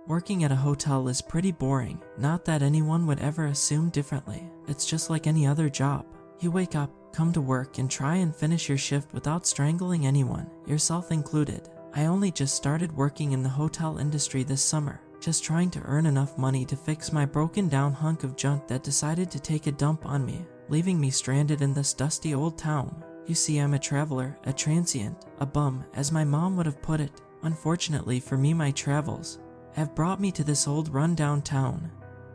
Working at a hotel is pretty boring, not that anyone would ever assume differently. It's just like any other job. You wake up, come to work, and try and finish your shift without strangling anyone, yourself included. I only just started working in the hotel industry this summer, just trying to earn enough money to fix my broken down hunk of junk that decided to take a dump on me, leaving me stranded in this dusty old town. You see, I'm a traveler, a transient, a bum, as my mom would have put it. Unfortunately for me, my travels have brought me to this old run-down town,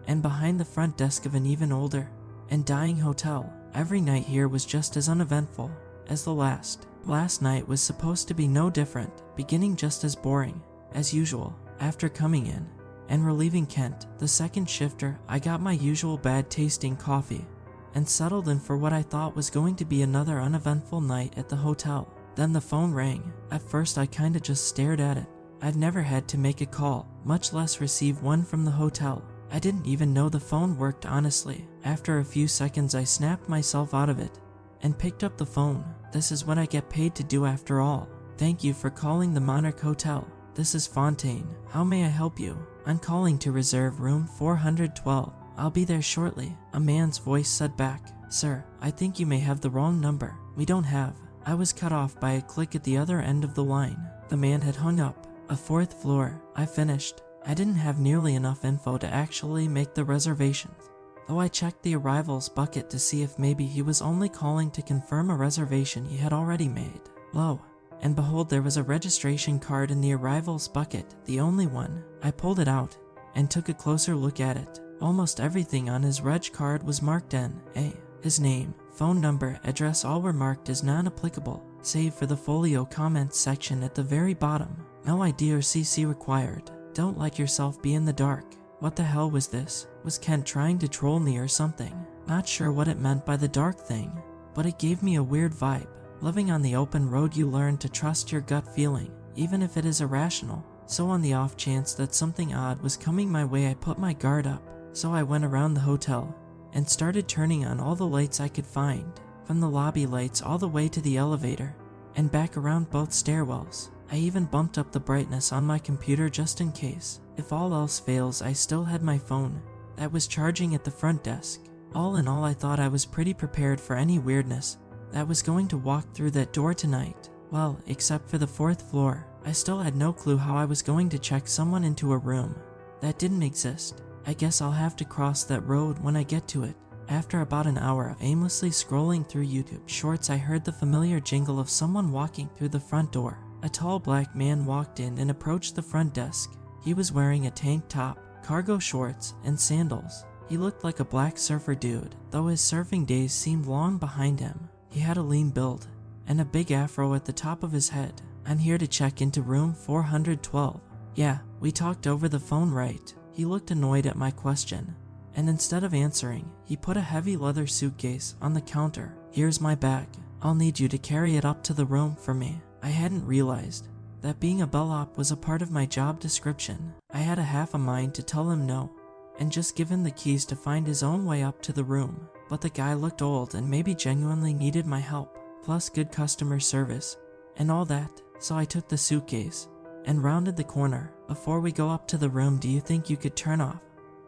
and behind the front desk of an even older and dying hotel. Every night here was just as uneventful as the last. Last night was supposed to be no different, beginning just as boring as usual. After coming in and relieving Kent, the second shifter, I got my usual bad-tasting coffee and settled in for what I thought was going to be another uneventful night at the hotel. Then the phone rang. At first I kinda just stared at it. I've never had to make a call, much less receive one from the hotel. I didn't even know the phone worked, honestly. After a few seconds I snapped myself out of it and picked up the phone. This is what I get paid to do after all. Thank you for calling the Monarch Hotel. This is Fontaine. How may I help you? I'm calling to reserve room 412. I'll be there shortly, a man's voice said back. Sir, I think you may have the wrong number. We don't have. I was cut off by a click at the other end of the line. The man had hung up. A fourth floor. I finished. I didn't have nearly enough info to actually make the reservations, though I checked the arrivals bucket to see if maybe he was only calling to confirm a reservation he had already made. Lo and behold, there was a registration card in the arrivals bucket, the only one. I pulled it out and took a closer look at it. Almost everything on his reg card was marked N.A. His name, phone number, address, all were marked as non-applicable, save for the folio comments section at the very bottom. No ID or CC required. Don't let yourself be in the dark. What the hell was this? Was Kent trying to troll me or something? Not sure what it meant by the dark thing, but it gave me a weird vibe. Living on the open road, you learn to trust your gut feeling, even if it is irrational. So on the off chance that something odd was coming my way, I put my guard up. So I went around the hotel and started turning on all the lights I could find, from the lobby lights all the way to the elevator and back around both stairwells. I even bumped up the brightness on my computer just in case. If all else fails, I still had my phone that was charging at the front desk. All in all, I thought I was pretty prepared for any weirdness that was going to walk through that door tonight. Well, except for the fourth floor. I still had no clue how I was going to check someone into a room that didn't exist. I guess I'll have to cross that road when I get to it. After about an hour of aimlessly scrolling through YouTube shorts, I heard the familiar jingle of someone walking through the front door. A tall black man walked in and approached the front desk. He was wearing a tank top, cargo shorts, and sandals. He looked like a black surfer dude, though his surfing days seemed long behind him. He had a lean build and a big afro at the top of his head. I'm here to check into room 412. Yeah, we talked over the phone, right? He looked annoyed at my question, and instead of answering, he put a heavy leather suitcase on the counter. Here's my bag. I'll need you to carry it up to the room for me. I hadn't realized that being a bellhop was a part of my job description. I had a half a mind to tell him no and just give him the keys to find his own way up to the room, but the guy looked old and maybe genuinely needed my help, plus good customer service and all that, so I took the suitcase and rounded the corner. Before we go up to the room, do you think you could turn off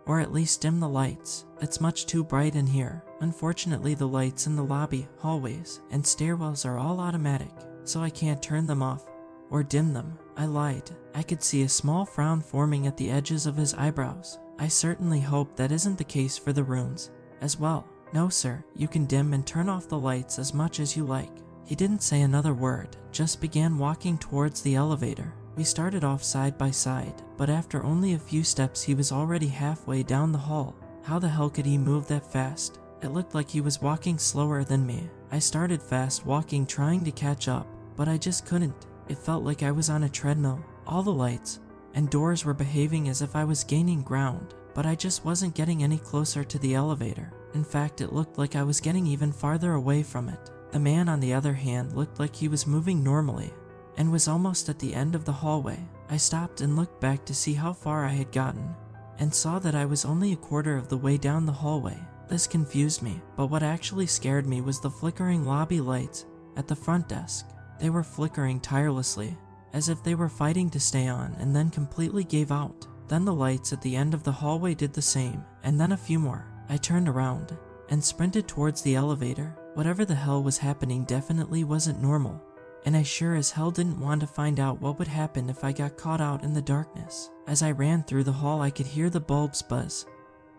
or at least dim the lights? It's much too bright in here. Unfortunately, the lights in the lobby, hallways, and stairwells are all automatic, so I can't turn them off or dim them. I lied. I could see a small frown forming at the edges of his eyebrows. I certainly hope that isn't the case for the rooms as well. No sir, you can dim and turn off the lights as much as you like. He didn't say another word, just began walking towards the elevator. We started off side by side, but after only a few steps he was already halfway down the hall. How the hell could he move that fast? It looked like he was walking slower than me. I started fast walking, trying to catch up, but I just couldn't. It felt like I was on a treadmill. All the lights and doors were behaving as if I was gaining ground, but I just wasn't getting any closer to the elevator. In fact, it looked like I was getting even farther away from it. The man, on the other hand, looked like he was moving normally and was almost at the end of the hallway. I stopped and looked back to see how far I had gotten and saw that I was only a quarter of the way down the hallway. This confused me, but what actually scared me was the flickering lobby lights at the front desk. They were flickering tirelessly, as if they were fighting to stay on, and then completely gave out. Then the lights at the end of the hallway did the same, and then a few more. I turned around and sprinted towards the elevator. Whatever the hell was happening definitely wasn't normal, and I sure as hell didn't want to find out what would happen if I got caught out in the darkness. As I ran through the hall, I could hear the bulbs buzz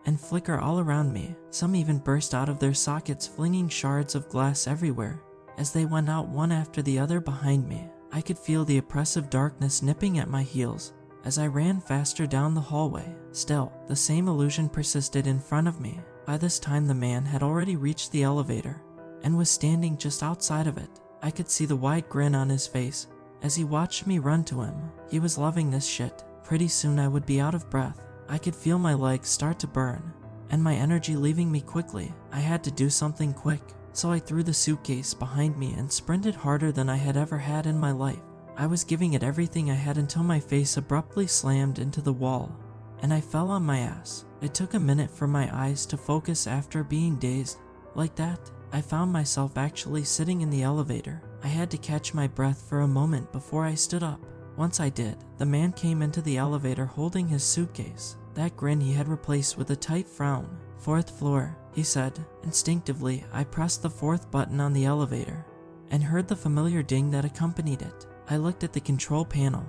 and flicker all around me. Some even burst out of their sockets, flinging shards of glass everywhere. As they went out one after the other behind me, I could feel the oppressive darkness nipping at my heels as I ran faster down the hallway. Still, the same illusion persisted in front of me. By this time, the man had already reached the elevator and was standing just outside of it. I could see the wide grin on his face as he watched me run to him. He was loving this shit. Pretty soon I would be out of breath. I could feel my legs start to burn and my energy leaving me quickly. I had to do something quick, so I threw the suitcase behind me and sprinted harder than I had ever had in my life. I was giving it everything I had until my face abruptly slammed into the wall and I fell on my ass. It took a minute for my eyes to focus after being dazed. Like that, I found myself actually sitting in the elevator. I had to catch my breath for a moment before I stood up. Once I did, the man came into the elevator holding his suitcase. That grin he had replaced with a tight frown. "4th floor," he said. Instinctively, I pressed the 4th button on the elevator and heard the familiar ding that accompanied it. I looked at the control panel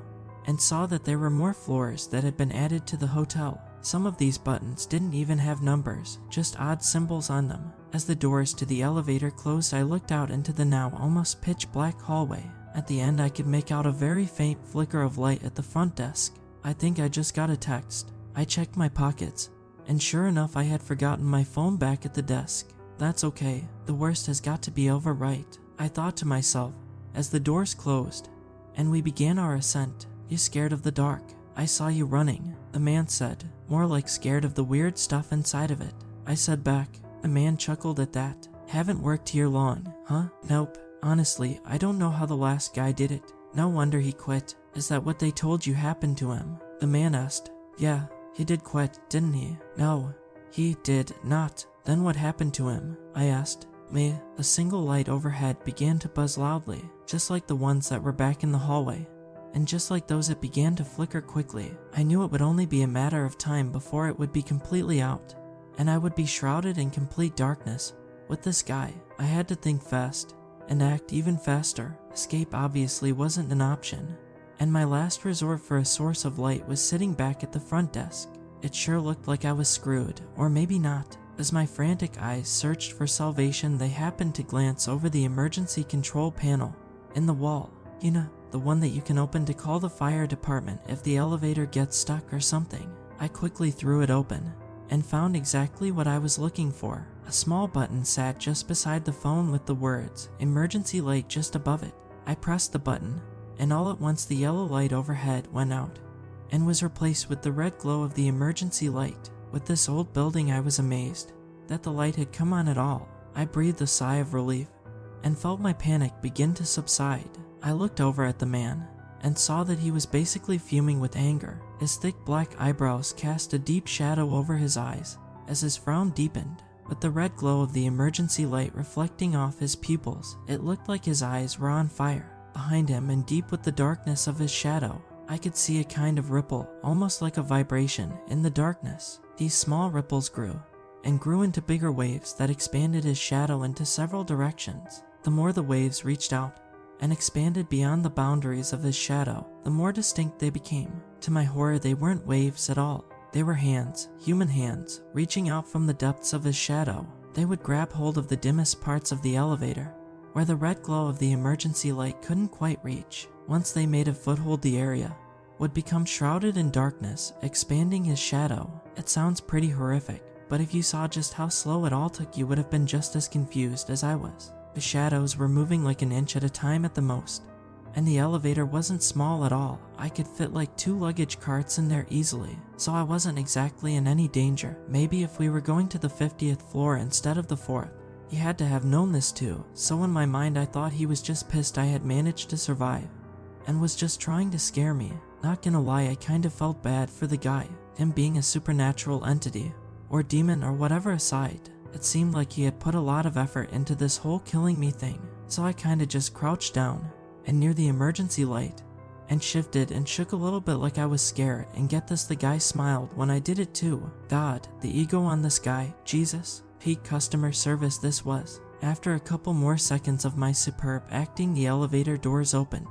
and saw that there were more floors that had been added to the hotel. Some of these buttons didn't even have numbers, just odd symbols on them. As the doors to the elevator closed, I looked out into the now almost pitch black hallway. At the end, I could make out a very faint flicker of light at the front desk. I think I just got a text. I checked my pockets, and sure enough, I had forgotten my phone back at the desk. That's okay, the worst has got to be over, right? I thought to myself as the doors closed and we began our ascent. "You scared of the dark? I saw you running," the man said. "More like scared of the weird stuff inside of it," I said back. The man chuckled at that. "Haven't worked here long, huh?" "Nope. Honestly, I don't know how the last guy did it. No wonder he quit." "Is that what they told you happened to him?" the man asked. "Yeah, he did quit, didn't he?" "No, he did not." "Then what happened to him?" I asked. Me. A single light overhead began to buzz loudly, just like the ones that were back in the hallway. And just like those, it began to flicker quickly. I knew it would only be a matter of time before it would be completely out, and I would be shrouded in complete darkness with this guy. I had to think fast and act even faster. Escape obviously wasn't an option, and my last resort for a source of light was sitting back at the front desk. It sure looked like I was screwed, or maybe not. As my frantic eyes searched for salvation, they happened to glance over the emergency control panel in the wall. You know, the one that you can open to call the fire department if the elevator gets stuck or something. I quickly threw it open and found exactly what I was looking for. A small button sat just beside the phone with the words "Emergency Light" just above it. I pressed the button, and all at once the yellow light overhead went out and was replaced with the red glow of the emergency light. With this old building, I was amazed that the light had come on at all. I breathed a sigh of relief and felt my panic begin to subside. I looked over at the man and saw that he was basically fuming with anger. His thick black eyebrows cast a deep shadow over his eyes as his frown deepened. With the red glow of the emergency light reflecting off his pupils, it looked like his eyes were on fire. Behind him, and deep with the darkness of his shadow, I could see a kind of ripple, almost like a vibration, in the darkness. These small ripples grew and grew into bigger waves that expanded his shadow into several directions. The more the waves reached out and expanded beyond the boundaries of his shadow, the more distinct they became. To my horror, they weren't waves at all. They were hands, human hands, reaching out from the depths of his shadow. They would grab hold of the dimmest parts of the elevator, where the red glow of the emergency light couldn't quite reach. Once they made a foothold, the area would become shrouded in darkness, expanding his shadow. It sounds pretty horrific, but if you saw just how slow it all took, you would have been just as confused as I was. The shadows were moving like an inch at a time at the most, and the elevator wasn't small at all. I could fit like 2 luggage carts in there easily, so I wasn't exactly in any danger. Maybe if we were going to the 50th floor instead of the 4th, he had to have known this too, so in my mind I thought he was just pissed I had managed to survive and was just trying to scare me. Not gonna lie, I kind of felt bad for the guy. Him being a supernatural entity, or demon or whatever aside, it seemed like he had put a lot of effort into this whole killing me thing. So I kinda just crouched down, and near the emergency light, and shifted and shook a little bit like I was scared, and get this, the guy smiled when I did it too. God, the ego on this guy, Jesus. Peak customer service this was. After a couple more seconds of my superb acting, the elevator doors opened,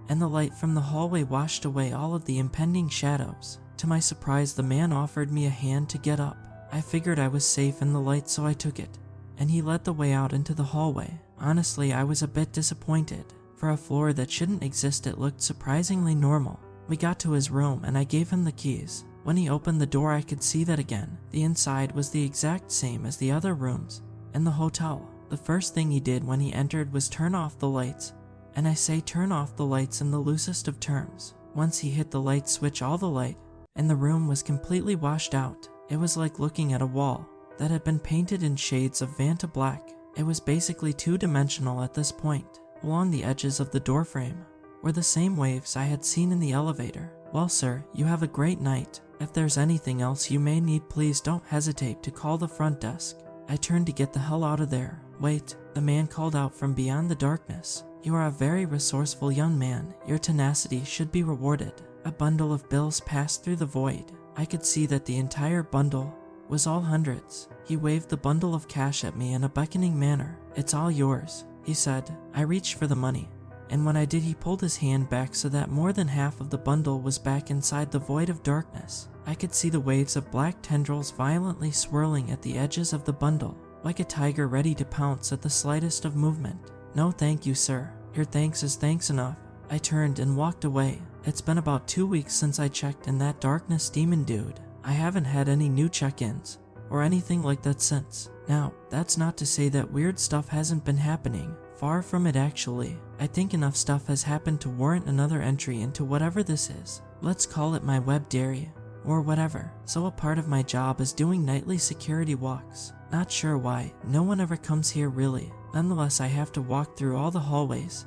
and the light from the hallway washed away all of the impending shadows. To my surprise, the man offered me a hand to get up. I figured I was safe in the light, so I took it, and he led the way out into the hallway. Honestly, I was a bit disappointed. For a floor that shouldn't exist, it looked surprisingly normal. We got to his room, and I gave him the keys. When he opened the door, I could see that again. The inside was the exact same as the other rooms in the hotel. The first thing he did when he entered was turn off the lights. And I say turn off the lights in the loosest of terms. Once he hit the light switch, all the light in the room was completely washed out. It was like looking at a wall that had been painted in shades of Vanta black. It was basically two-dimensional at this point. Along the edges of the doorframe were the same waves I had seen in the elevator. Well, sir, you have a great night. If there's anything else you may need, please don't hesitate to call the front desk. I turned to get the hell out of there. Wait, the man called out from beyond the darkness. You are a very resourceful young man. Your tenacity should be rewarded. A bundle of bills passed through the void. I could see that the entire bundle was all hundreds. He waved the bundle of cash at me in a beckoning manner. It's all yours, he said. I reached for the money, and when I did, he pulled his hand back so that more than half of the bundle was back inside the void of darkness. I could see the waves of black tendrils violently swirling at the edges of the bundle, like a tiger ready to pounce at the slightest of movement. No thank you, sir. Your thanks is thanks enough. I turned and walked away. It's been about 2 weeks since I checked in that darkness demon dude. I haven't had any new check-ins or anything like that since. Now, that's not to say that weird stuff hasn't been happening. Far from it, actually. I think enough stuff has happened to warrant another entry into whatever this is. Let's call it my web diary, or whatever. So a part of my job is doing nightly security walks. Not sure why, no one ever comes here really. Nonetheless, I have to walk through all the hallways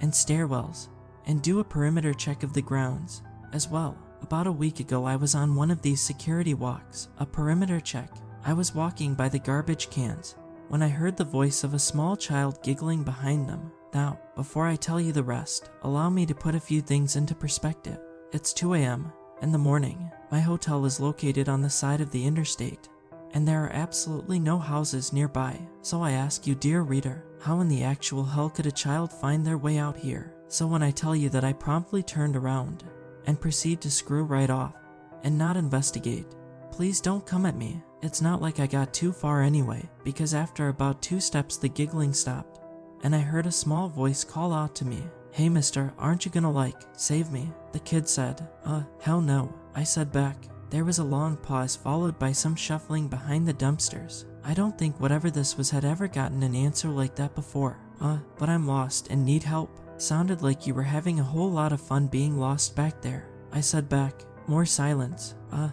and stairwells and do a perimeter check of the grounds as well. About a week ago, I was on one of these security walks, a perimeter check. I was walking by the garbage cans when I heard the voice of a small child giggling behind them. Now, before I tell you the rest, allow me to put a few things into perspective. It's 2 a.m. in the morning. My hotel is located on the side of the interstate, and there are absolutely no houses nearby. So I ask you, dear reader, how in the actual hell could a child find their way out here? So when I tell you that I promptly turned around and proceed to screw right off and not investigate, please don't come at me. It's not like I got too far anyway, because after about 2 steps the giggling stopped, and I heard a small voice call out to me, "Hey mister, aren't you gonna save me?" The kid said, hell no, I said back. There was a long pause followed by some shuffling behind the dumpsters. I don't think whatever this was had ever gotten an answer like that before. But I'm lost and need help. Sounded like you were having a whole lot of fun being lost back there. I said back. More silence. I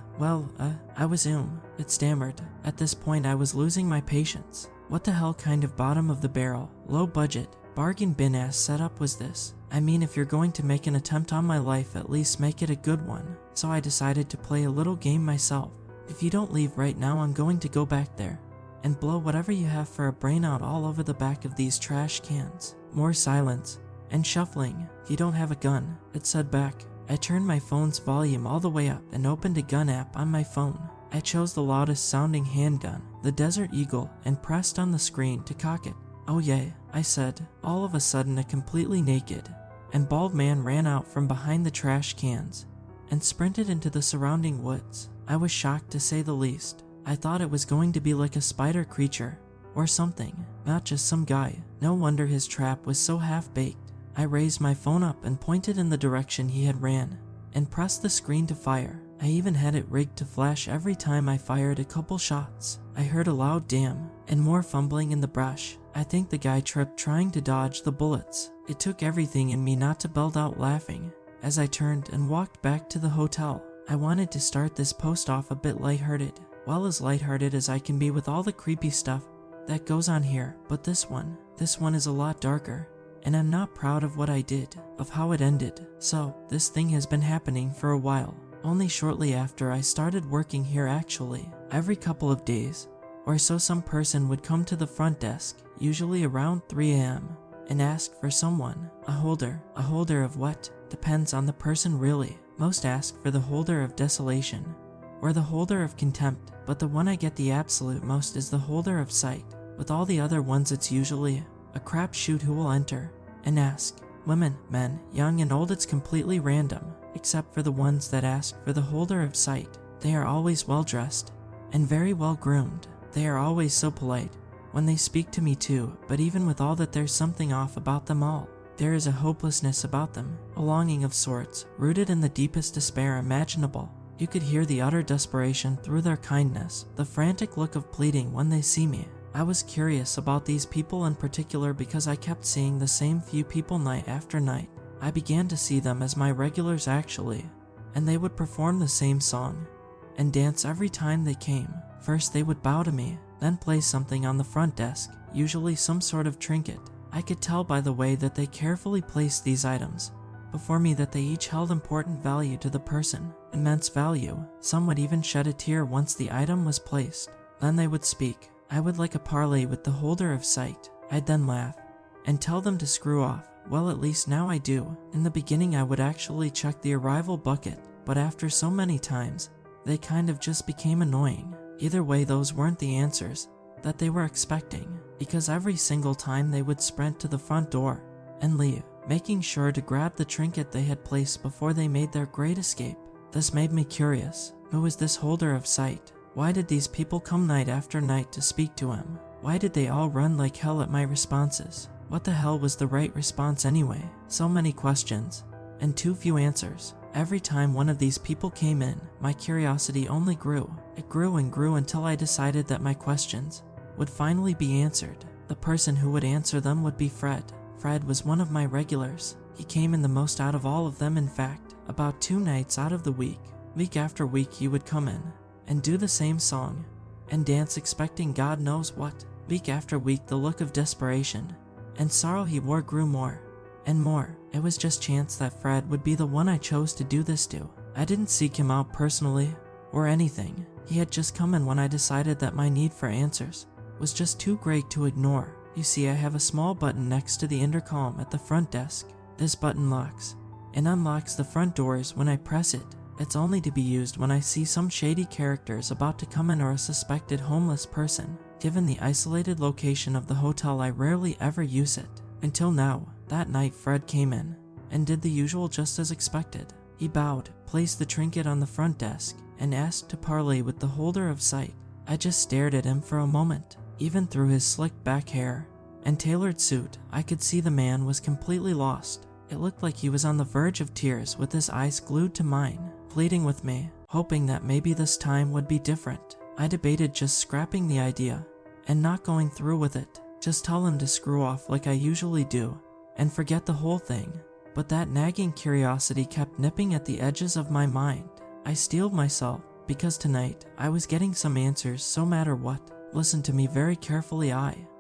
was it stammered. At this point I was losing my patience. What the hell kind of bottom of the barrel, low budget, bargain bin ass setup was this? I mean, if you're going to make an attempt on my life, at least make it a good one. So I decided to play a little game myself. If you don't leave right now, I'm going to go back there and blow whatever you have for a brain out all over the back of these trash cans. More silence and shuffling. If you don't have a gun, it said back. I turned my phone's volume all the way up and opened a gun app on my phone. I chose the loudest sounding handgun, the Desert Eagle, and pressed on the screen to cock it. Oh yay, I said. All of a sudden, a completely naked and bald man ran out from behind the trash cans and sprinted into the surrounding woods. I was shocked to say the least. I thought it was going to be like a spider creature or something, not just some guy. No wonder his trap was so half-baked. I raised my phone up and pointed in the direction he had ran and pressed the screen to fire. I even had it rigged to flash every time I fired a couple shots. I heard a loud damn and more fumbling in the brush. I think the guy tripped trying to dodge the bullets. It took everything in me not to belt out laughing as I turned and walked back to the hotel. I wanted to start this post off a bit lighthearted, well, as lighthearted as I can be with all the creepy stuff that goes on here, but this one is a lot darker. And I'm not proud of what I did, of how it ended. So, this thing has been happening for a while. Only shortly after I started working here actually. Every couple of days or so, some person would come to the front desk, usually around 3 a.m., and ask for someone. A holder of what? Depends on the person really. Most ask for the holder of desolation or the holder of contempt, but the one I get the absolute most is the holder of sight. With all the other ones it's usually a crapshoot who will enter and ask. Women, men, young and old, it's completely random, except for the ones that ask for the holder of sight. They are always well dressed and very well groomed. They are always so polite when they speak to me too, but even with all that there's something off about them all. There is a hopelessness about them, a longing of sorts, rooted in the deepest despair imaginable. You could hear the utter desperation through their kindness, the frantic look of pleading when they see me. I was curious about these people in particular because I kept seeing the same few people night after night. I began to see them as my regulars actually, and they would perform the same song and dance every time they came. First they would bow to me, then place something on the front desk, usually some sort of trinket. I could tell by the way that they carefully placed these items before me that they each held important value to the person, immense value. Some would even shed a tear once the item was placed. Then they would speak. I would like a parley with the holder of sight. I'd then laugh and tell them to screw off. Well, at least now I do. In the beginning I would actually check the arrival bucket, but after so many times, they kind of just became annoying. Either way, those weren't the answers that they were expecting, because every single time they would sprint to the front door and leave, making sure to grab the trinket they had placed before they made their great escape. This made me curious. Who was this holder of sight? Why did these people come night after night to speak to him? Why did they all run like hell at my responses? What the hell was the right response anyway? So many questions, and too few answers. Every time one of these people came in, my curiosity only grew. It grew and grew until I decided that my questions would finally be answered. The person who would answer them would be Fred. Fred was one of my regulars. He came in the most out of all of them. In fact, about 2 nights out of the week after week, he would come in and do the same song and dance, expecting God knows what. Week after week, the look of desperation and sorrow he wore grew more and more. It was just chance that Fred would be the one I chose to do this to. I didn't seek him out personally or anything. He had just come in when I decided that my need for answers was just too great to ignore. You see, I have a small button next to the intercom at the front desk. This button locks and unlocks the front doors when I press it. It's only to be used when I see some shady characters about to come in or a suspected homeless person. Given the isolated location of the hotel, I rarely ever use it. Until now. That night Fred came in and did the usual just as expected. He bowed, placed the trinket on the front desk, and asked to parley with the holder of sight. I just stared at him for a moment. Even through his slicked back hair and tailored suit, I could see the man was completely lost. It looked like he was on the verge of tears, with his eyes glued to mine, pleading with me, hoping that maybe this time would be different. I debated just scrapping the idea and not going through with it. Just tell him to screw off like I usually do and forget the whole thing. But that nagging curiosity kept nipping at the edges of my mind. I steeled myself, because tonight I was getting some answers, so matter what. Listen to me very carefully.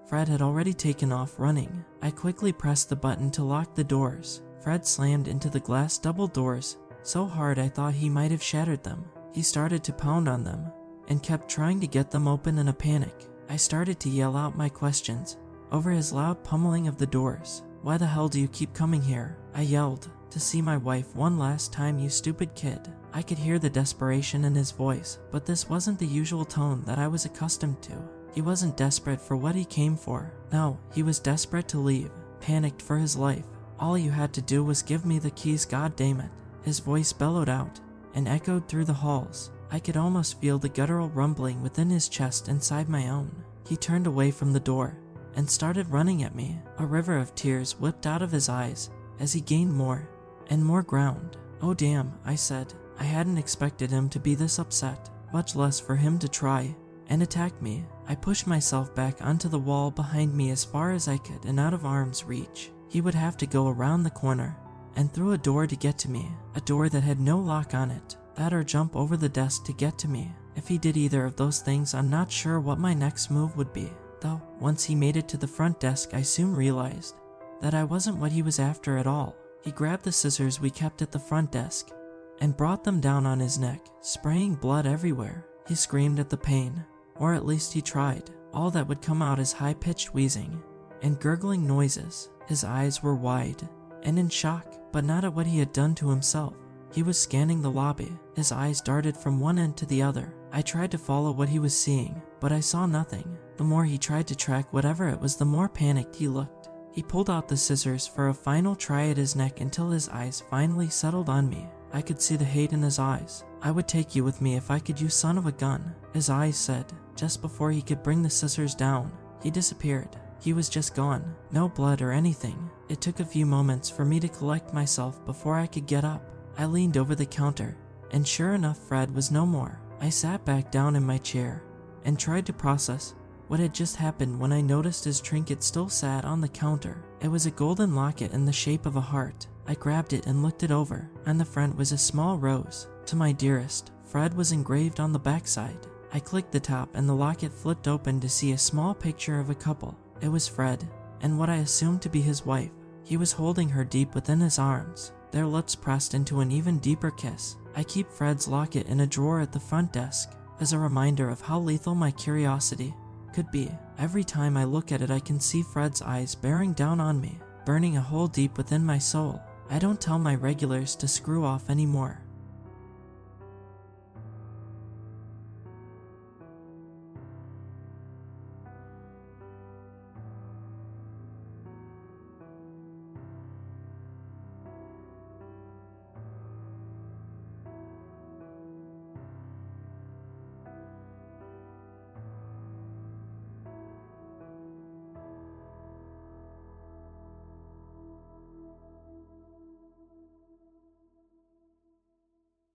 Fred had already taken off running. I quickly pressed the button to lock the doors. Fred slammed into the glass double doors so hard I thought he might have shattered them. He started to pound on them and kept trying to get them open. In a panic, I started to yell out my questions over his loud pummeling of the doors. Why the hell do you keep coming here? I yelled. To see my wife one last time, you stupid kid. I could hear the desperation in his voice, but this wasn't the usual tone that I was accustomed to. He wasn't desperate for what he came for. No, he was desperate to leave, panicked for his life. All you had to do was give me the keys, goddammit. His voice bellowed out and echoed through the halls. I could almost feel the guttural rumbling within his chest inside my own. He turned away from the door and started running at me. A river of tears whipped out of his eyes as he gained more and more ground. Oh damn, I said. I hadn't expected him to be this upset, much less for him to try and attack me. I pushed myself back onto the wall behind me as far as I could and out of arm's reach. He would have to go around the corner and through a door to get to me, a door that had no lock on it. That or jump over the desk to get to me. If he did either of those things, I'm not sure what my next move would be. Though, once he made it to the front desk, I soon realized that I wasn't what he was after at all. He grabbed the scissors we kept at the front desk and brought them down on his neck, spraying blood everywhere. He screamed at the pain, or at least he tried. All that would come out is high-pitched wheezing and gurgling noises. His eyes were wide and in shock, but not at what he had done to himself. He was scanning the lobby. His eyes darted from one end to the other. I tried to follow what he was seeing, but I saw nothing. The more he tried to track whatever it was, the more panicked he looked. He pulled out the scissors for a final try at his neck until his eyes finally settled on me. I could see the hate in his eyes. "I would take you with me if I could, you son of a gun," his eyes said. Just before he could bring the scissors down, he disappeared. He was just gone. No blood or anything. It took a few moments for me to collect myself before I could get up. I leaned over the counter, and sure enough, Fred was no more. I sat back down in my chair and tried to process what had just happened when I noticed his trinket still sat on the counter. It was a golden locket in the shape of a heart. I grabbed it and looked it over. On the front was a small rose. "To my dearest, Fred" was engraved on the backside. I clicked the top and the locket flipped open to see a small picture of a couple. It was Fred and what I assumed to be his wife. He was holding her deep within his arms, their lips pressed into an even deeper kiss. I keep Fred's locket in a drawer at the front desk as a reminder of how lethal my curiosity could be. Every time I look at it, I can see Fred's eyes bearing down on me, burning a hole deep within my soul. I don't tell my regulars to screw off anymore.